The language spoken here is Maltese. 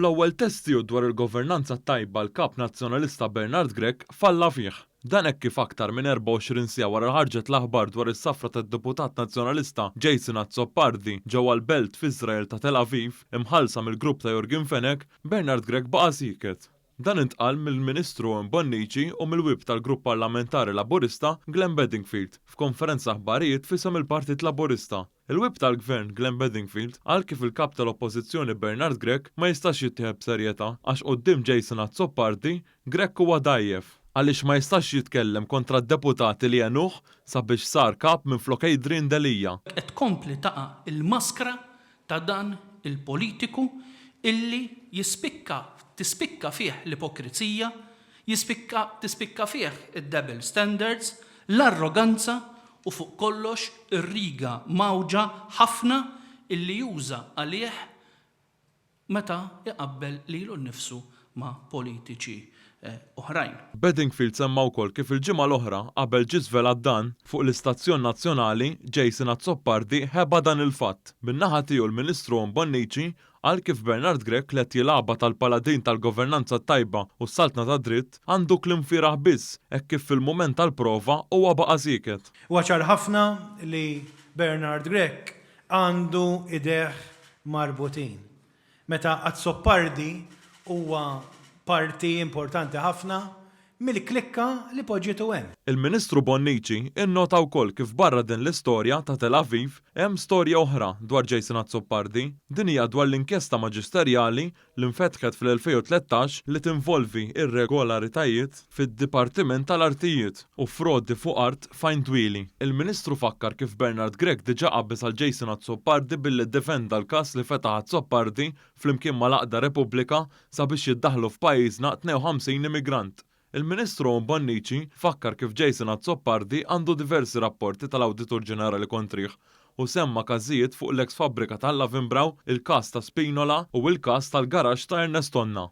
Fl-ewwel test tiegħu dwar il-governanza tajba l-kap nazzjonalista Bernard Grech falla fih. Dan hekk kif aktar minn 24 sija wara ħarġet l-aħbar dwar is-safra tad-deputat nazzjonalista Jason Azzopardi ġewwa l-belt f'Iżrael ta' Tel Aviv imħallsa mill-grupp ta' Jorgen Fenech, Bernard Grech baqa' siket. Dan intqal mill-Ministru Bonnici u mill-wib tal-Grupp Parlamentari Laburista Glenn Bedingfield f'konferenza aħbarijiet f'isem il-Partit Laburista. Il-wib tal-Gvern Glenn Bedingfield qal kif il-kap tal-Oppożizzjoni Bernard Grech ma jistax jittieħed b'serjetà għax quddiem Jason Azzopardi Grech huwa dajjef għaliex ma jistax jitkellem kontra d-deputati li għenuh sabiex sar kap minflok Adrian Delija. Qed tkompli taqa' il-maskra ta' dan il-politiku illi tispikka fih l-ipokrizija, tispikka fih id-double standards, l-arroganza u fuq kollox ir-riga mawġa ħafna illi juża għalih meta iqabbel lilu nnifsu ma' politiċi oħrajn. Bedingfield semma wkoll kif il-ġimgħa l-oħra qabel ġie żvelat dan fuq l-istazzjon nazzjonali Jason Azzopardi ħeba dan il-fatt. Min-naħa tiegħu l-Ministru Bonnici għal kif Bernard Grech let jilagħba tal-paladin tal-governanza tajba u s-saltna ta' dritt għandu klim firaħ biss, hekk kif fil-mument tal-prova huwa baqa' sieket. Huwa ċar ħafna li Bernard Grech għandu ideħ marbutin. Meta Azzopardi huwa parti importanti ħafna mill-klikka li poġġietu hemm. Il-Ministru Bonnici innota wkoll kif barra din l-istorja ta' Tel Aviv hemm storja oħra dwar Jason Azzopardi. Din hija dwar l-inkjesta maġisterjali li nfetħet fl-2013 li tinvolvi irregolaritajiet fid-Dipartiment tal-Artijiet u frodi fuq art fajntwili. Il-Ministru fakkar kif Bernard Grech diġà qabbes għal Jason Azzopardi billi ddefenda l-każ li fetaħ Azzopardi flimkien mal-Aqda Repubblika sabiex jiddaħħlu f'pajjiżna 52 immigrant. Il-Ministru Bonnici fakkar kif Jason Azzopardi għandu diversi rapporti tal-Awditur Ġenerali kontrih u semma każijiet fuq l-eks fabbrika tal-Lavinbraw, il-każ ta' Spinola u il-każ tal-garaxx ta' Ernest Onna.